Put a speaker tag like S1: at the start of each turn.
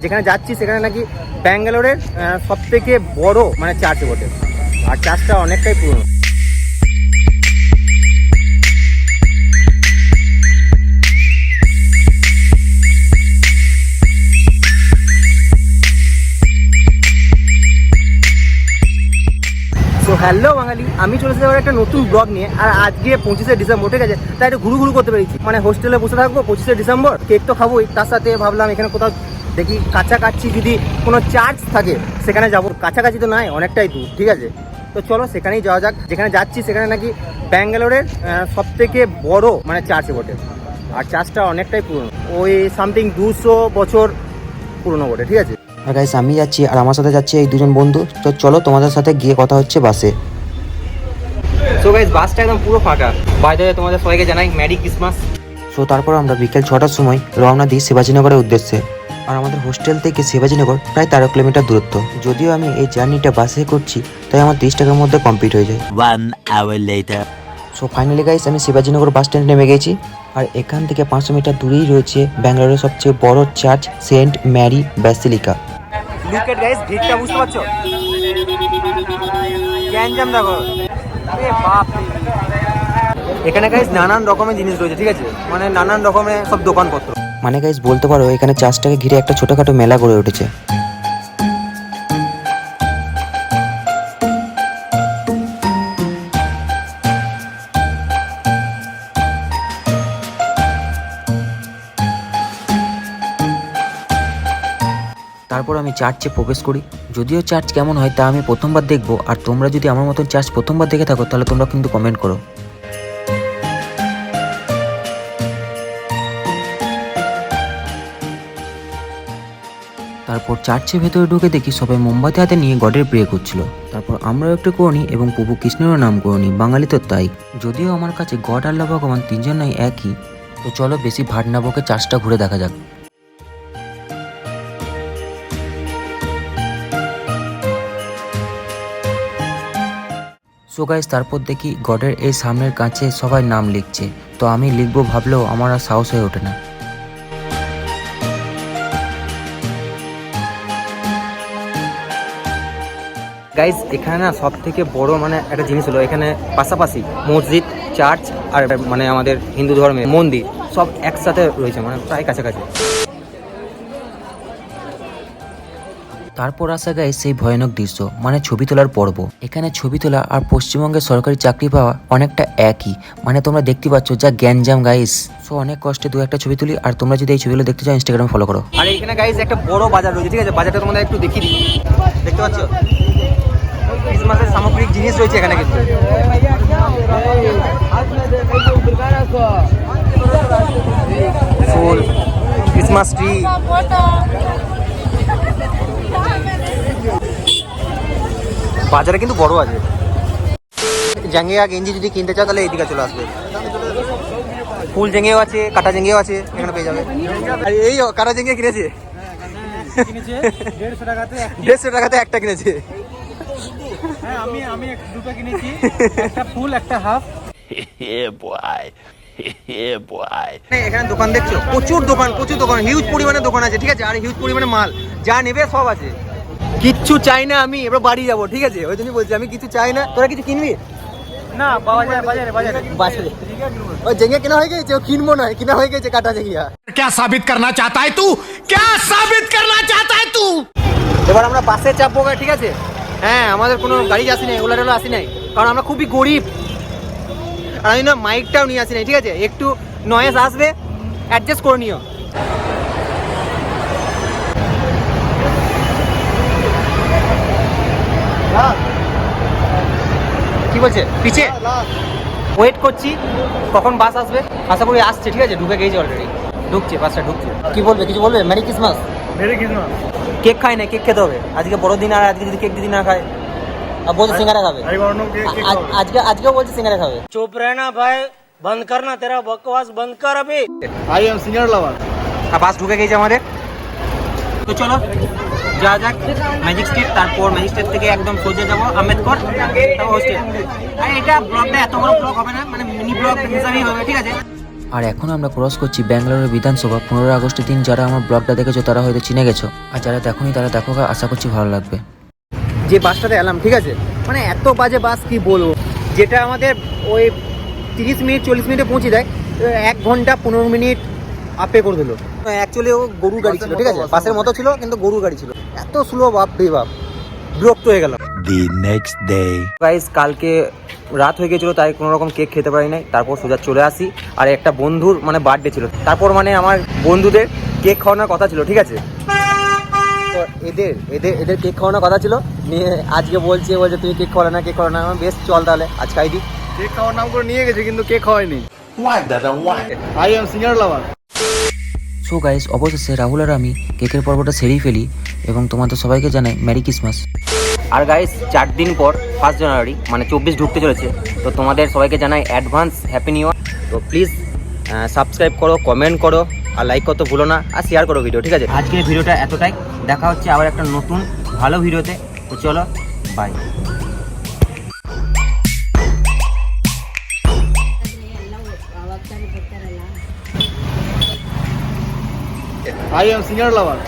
S1: যেখানে যাচ্ছি সেখানে নাকি ব্যাঙ্গালোরের সব থেকে বড় মানে চার্চ বটে, আর চার্চটা অনেকটাই পুরনো। তো হ্যালো বাঙালি, আমি চলে এসেছি একটা নতুন ব্লগ নিয়ে। আর আজকে 25শে ডিসেম্বর, ঠিক আছে, তাই একটু ঘুরু করতে পেরেছি। মানে হোস্টেলে বসে থাকবো 25শে ডিসেম্বর, কেক তো খাবোই, তার সাথে ভাবলাম এখানে কোথাও দেখি কাছাকাছি যদি কোনো চার্চ থাকে সেখানে যাবো। কাছাকাছি তো নয়, অনেকটাই দূর, ঠিক আছে। তো চলো সেখানেই যাওয়া যাক। যেখানে যাচ্ছি সেখানে নাকি ব্যাঙ্গালোরের সব থেকে বড় মানে চার্চ বটে, আর চার্চটা অনেকটাই পুরনো, ওই সামথিং 200 বছর পুরনো বটে, ঠিক আছে।
S2: আর গাইস আমি যাচ্ছি আর আমার সাথে যাচ্ছে এই দুজন বন্ধু। তো চলো তোমাদের সাথে গিয়ে কথা হচ্ছে বাসে।
S1: সো গাইস বাসটা একদম পুরো ফাঁকা। বাই দ্য ওয়ে তোমাদের সবাইকে জানাই মেরি ক্রিসমাস।
S2: সো তারপর আমরা বিকেল 6টার সময় রওনা দিই শিবাজীনগরের উদ্দেশ্যে। আর আমাদের হোস্টেল থেকে শিবাজীনগর প্রায় 13 কিলোমিটার দূরত্ব। যদিও আমি এই জার্নিটা বাসে করছি তাই আমার 30 টাকার মধ্যে কমপ্লিট হয়ে যায়।
S3: 1 hour later.
S2: So finally guys আমি শিবাজীনগর বাস স্ট্যান্ডে নেমে গেছি। আর এখান থেকে 500 মিটার দূরেই রয়েছে ব্যাঙ্গালোরের সবচেয়ে বড় church Saint Mary basilica.
S1: Look at guys, ভিড়টা বুঝতে পারছো? গ্যাঞ্জাম দেখো, এ বাপ রে। এখানে গাইস নানান রকমের জিনিস রয়েছে, ঠিক আছে, মানে নানান রকমের সব দোকানপত্র।
S2: মানে গাইস বলতে পারো এখানে চার্চটাকে ঘিরে একটা ছোটখাটো মেলা গড়ে উঠেছে। তারপর আমি চার্চে প্রবেশ করি। যদিও চার্চ কেমন হয় তা আমি প্রথমবার দেখবো, আর তোমরা যদি আমার মতন চার্চ প্রথমবার দেখে থাকো তাহলে তোমরা কিন্তু কমেন্ট করো। তারপর চার্চের ভেতরে ঢুকে দেখি সবাই মোমবাতি হাতে নিয়ে গডের প্রে করছিল। তারপর আমরাও একটু করনি এবং প্রভু কৃষ্ণেরও নাম করনি, বাঙালি তো তাই। যদিও আমার কাছে গড আল্লাহ ভগবান তিনজনই একই। তো চলো বেশি ভাট না বকে চার্চটা ঘুরে দেখা যাক। সো গাইস তারপর দেখি গডের এই সামনের কাছে সবাই নাম লিখছে। তো আমি লিখবো ভাবলেও আমার আর সাহস হয়ে ওঠে না।
S1: গাইস এখানে না সব থেকে বড় মানে একটা জিনিস হলো, এখানে পাশাপাশি মসজিদ, চার্চ আর মানে আমাদের হিন্দু ধর্মের মন্দির সব একসাথে রয়েছে, মানে প্রায় কাছাকাছি।
S2: তারপর আসা গাইস সেই ভয়ানক দৃশ্য, মানে ছবি তোলার পর্ব। এখানে ছবি তোলা আর পশ্চিমবঙ্গের সরকারি চাকরি পাওয়া অনেকটা একই, মানে তোমরা দেখতে পাচ্ছ যা গ্যাঞ্জাম গাইস। সো অনেক কষ্টে দু একটা ছবি তুলি। আর তোমরা যদি এই ছবিগুলো দেখতে চাও ইনস্টাগ্রামে ফলো করো।
S1: আর এখানে গাইস একটা বড় বাজার রয়েছে, ঠিক আছে, বাজারটা তোমাদের একটু দেখিয়ে দিই। দেখতে পাচ্ছ ক্রিসমাসের সামগ্রিক জিনিস রয়েছে এখানে, কিন্তু ফুল, ক্রিসমাস ট্রি। বাজারে কিন্তু বড় আছে। জাঙ্গিয়া গেঞ্জি যদি কিনতে চাও তাহলে এইদিকে চলে আসবে। ফুল জেঙ্গেও আছে, কাটা জেঙ্গেও আছে, এখানে পেয়ে যাবে। আর এই কাটা জেঙ্গে কিনেছে 150 টাকাতে একটা কিনেছে।
S4: হ্যাঁ আমি দুটো কিনেছি, একটা ফুল একটা half.
S3: Yeah boy. Yeah boy.
S1: এখানে দোকান দেখছো, প্রচুর দোকান, হিউজ পরিমাণে দোকান আছে, ঠিক আছে, আর হিউজ পরিমাণে মাল, যা নেবে সব আছে। কিচ্ছু চাই না আমি, এবার বাড়ি যাবো, ঠিক আছে, ওই জন্যই বলছি আমি কিছু চাই না। তোরা কিছু কিনবি
S4: না, পাওয়া যায় বাজারে।
S1: বাজারে? ওই জেঙ্গে কেনা হয়ে গেছে, ও কিনবো নয়, কিনা হয়ে গেছে কাটা জেঙ্গিয়া।
S5: क्या साबित करना चाहता है तू? क्या साबित करना चाहता है तू?
S1: এবার আমরা বাসে চাপবো, ঠিক আছে। হ্যাঁ, আমাদের কোনো গাড়ি আসি নাই, ওলা টোলা আসি নাই, কারণ আমরা খুবই গরিব। আর আমি না মাইকটাও নিয়ে আসি নাই, ঠিক আছে, একটু নয়েজ আসবে, অ্যাডজাস্ট করে নিও। কি বলছে পিছে? ওয়েট করছি কখন বাস আসবে, আশা করি আসছে, ঠিক আছে, ঢুকে গেছে অলরেডি, ঢুকছে, বাসটা ঢুকছে। কি বলবে, কিছু বলবে? Merry Christmas.
S4: Merry Christmas.
S1: Cake খাই না, কেক খেতে হবে আজকে, বড়দিন। আর আজকে যদি কেক যদি না খায়, আর বলছে সিঙ্গারা খাবে। আজকেও বলছে সিঙ্গারা খাবে।
S4: চুপ रहना भाई, बंद करना तेरा बकवास, बंद कर अभी।
S5: I am singer lover.
S1: আর বাস ঢুকে গেছে আমাদের। তো চলো যা যাক ম্যাজিক স্ট্রিট, তারপর ম্যাজিক স্ট্রিট থেকে একদম সোজা যাবো আম্বেদকর, তারপর হোস্টেল। আর এটা ব্লগটা এত বড় ব্লগ হবে না, মানে মিনি ব্লগ হিসাবেই হবে, ঠিক আছে।
S2: আর এখন আমরা ক্রস করছি ব্যাঙ্গালোরের বিধানসভা। 15 আগস্টের দিন যারা আমার ব্লগটা দেখেছো তারা হয়তো চিনে গেছো, আর যারা দেখোনি তারা দেখো, আশা করছি ভালো লাগবে।
S1: যে বাসটাতে এলাম, ঠিক আছে, মানে এত বাজে বাস কি বলবো, যেটা আমাদের ওই 30 মিনিট 40 মিনিটে পৌঁছে দেয়, 1 ঘন্টা 15 মিনিট আপে করে দিল। অ্যাকচুয়ালি ও গরুর গাড়ি ছিল, ঠিক আছে, বাসের মতো ছিল কিন্তু গরুর গাড়ি ছিল, এত স্লো, বাপ রে বাপ, বিরক্ত হয়ে গেলাম।
S3: The next day.
S1: গাইস কালকে রাত হয়ে গেছিলো, তাই কোনো রকম কেক খেতে পারি নাই, তারপর সোজা চলে আসি। আর একটা বন্ধুর মানে বার্থডে ছিল, তারপর মানে আমার বন্ধুদের কেক খাওয়ানোর কথা ছিল, ঠিক আছে, তো এদের এদের এদের কেক খাওয়ানোর কথা ছিল, নিয়ে আজকে বলছে তুই কেক খাওয়ালে না, কেক খাওয়ালে না। আমি বেশ চল তাহলে আজ খাই দিই।
S4: কেক খাওয়ার নাম করে নিয়ে গেছে কিন্তু কেক খাওয়ায়নি।
S3: Why, Dada? Why?
S4: I am singer lover.
S2: So guys, অবশেষে রাহুল আর আমি কেকের পর্বটা সেরেই ফেলি এবং তোমাদের সবাইকে জানাই মেরি ক্রিসমাস।
S1: আর গাইস 4 দিন পর 1 জানুয়ারি মানে 24 ঢুকতে চলেছে, তো তোমাদের সবাইকে জানাই অ্যাডভান্স হ্যাপি নিউ ইয়ার। তো প্লিজ সাবস্ক্রাইব করো, কমেন্ট করো, আর লাইক করতে ভুলো না, আর শেয়ার করো ভিডিও, ঠিক আছে। আজকের ভিডিওটা এতটাই, দেখা হচ্ছে আবার একটা নতুন ভালো ভিডিওতে। তো চলো, bye.
S4: I am singer lover.